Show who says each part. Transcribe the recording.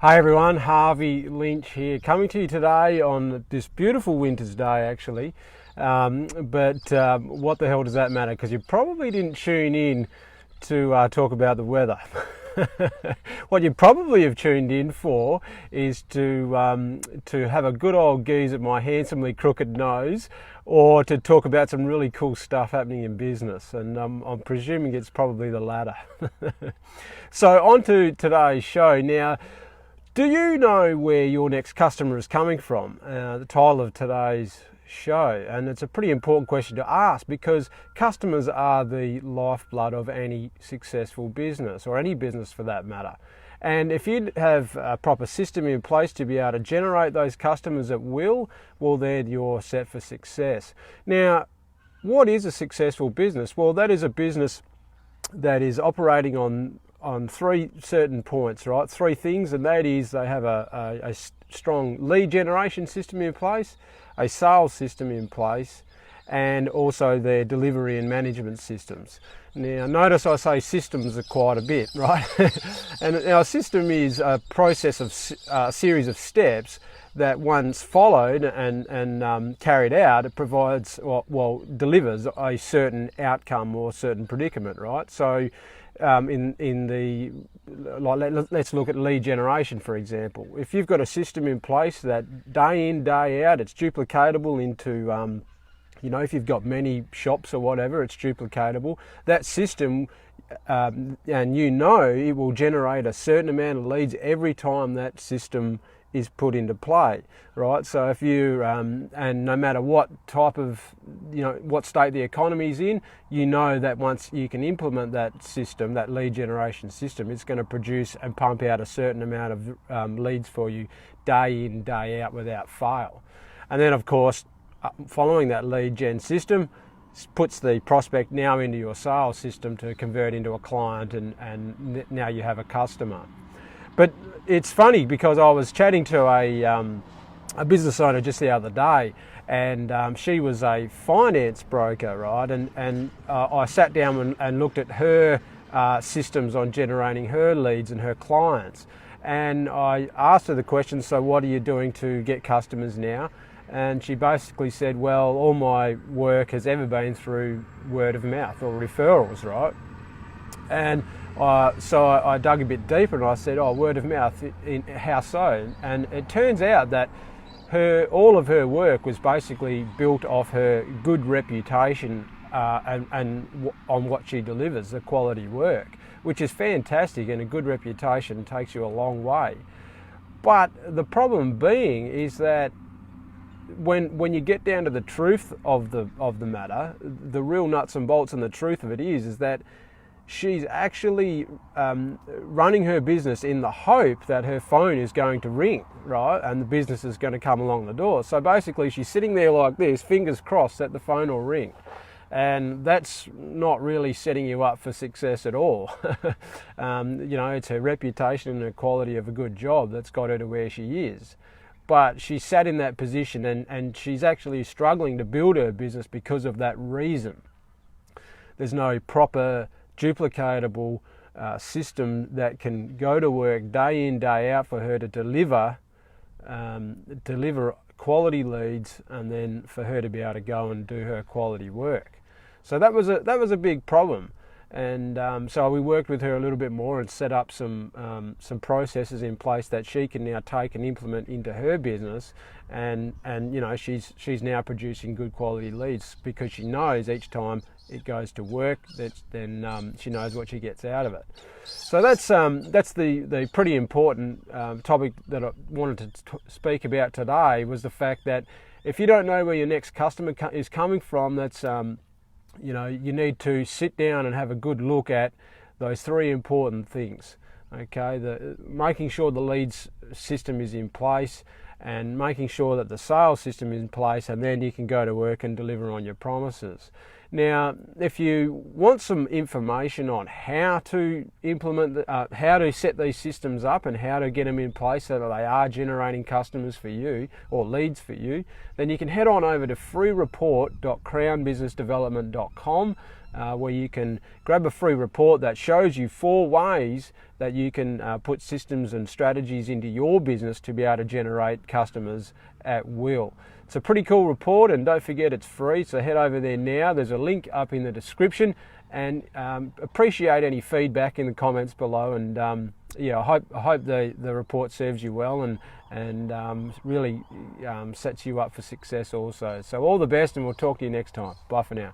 Speaker 1: Hi everyone, Harvey Lynch here, coming to you today on this beautiful winter's day actually. But what the hell does that matter? Because you probably didn't tune in to talk about the weather. What you probably have tuned in for is to have a good old gaze at my handsomely crooked nose, or to talk about some really cool stuff happening in business, and I'm presuming it's probably the latter. So on to today's show. Now, do you know where your next customer is coming from? The title of today's show, and it's a pretty important question to ask, because customers are the lifeblood of any successful business, or any business for that matter. And if you have a proper system in place to be able to generate those customers at will, well then you're set for success. Now, what is a successful business? Well, that is a business that is operating on three certain points, right? Three things, and that is they have a strong lead generation system in place, a sales system in place, and also their delivery and management systems. Now, notice I say systems are quite a bit, right? And our system is a process of a series of steps that once followed and carried out, it provides, delivers a certain outcome or certain predicament, right? So let's look at lead generation, for example. If you've got a system in place that day in, day out, it's duplicatable into, if you've got many shops or whatever, it's duplicatable. That system, and it will generate a certain amount of leads every time that system is put into play, right? So if you, and no matter what type of, what state the economy's in, that once you can implement that system, that lead generation system, it's going to produce and pump out a certain amount of leads for you day in, day out without fail. And then of course, following that lead gen system, puts the prospect now into your sales system to convert into a client, and now you have a customer. But it's funny, because I was chatting to a business owner just the other day, and she was a finance broker, right? And I sat down and looked at her systems on generating her leads and her clients. And I asked her the question, so what are you doing to get customers now? And she basically said, well, all my work has ever been through word of mouth or referrals, right? And so I dug a bit deeper, and I said, word of mouth, how so? And it turns out that all of her work was basically built off her good reputation and on what she delivers, the quality work, which is fantastic, and a good reputation takes you a long way. But the problem being is that when you get down to the truth of the matter, the real nuts and bolts and the truth of it is that she's actually running her business in the hope that her phone is going to ring, right? And the business is going to come along the door. So basically she's sitting there like this, fingers crossed that the phone will ring. And that's not really setting you up for success at all. It's her reputation and her quality of a good job that's got her to where she is. But she sat in that position, and she's actually struggling to build her business because of that reason. There's no proper duplicatable system that can go to work day in, day out for her to deliver quality leads, and then for her to be able to go and do her quality work. So that was a big problem. And so we worked with her a little bit more and set up some processes in place that she can now take and implement into her business, and she's now producing good quality leads, because she knows each time it goes to work, then she knows what she gets out of it. So that's the pretty important topic that I wanted to speak about today, was the fact that if you don't know where your next customer is coming from, that's you need to sit down and have a good look at those three important things. Okay, making sure the leads system is in place, and making sure that the sales system is in place, and then you can go to work and deliver on your promises. Now, if you want some information on how to implement, how to set these systems up and how to get them in place so that they are generating customers for you or leads for you, then you can head on over to freereport.crownbusinessdevelopment.com. where you can grab a free report that shows you 4 ways that you can put systems and strategies into your business to be able to generate customers at will. It's a pretty cool report, and don't forget it's free, so head over there now. There's a link up in the description, and appreciate any feedback in the comments below. And yeah, I hope the report serves you well and really sets you up for success also. So all the best, and we'll talk to you next time. Bye for now.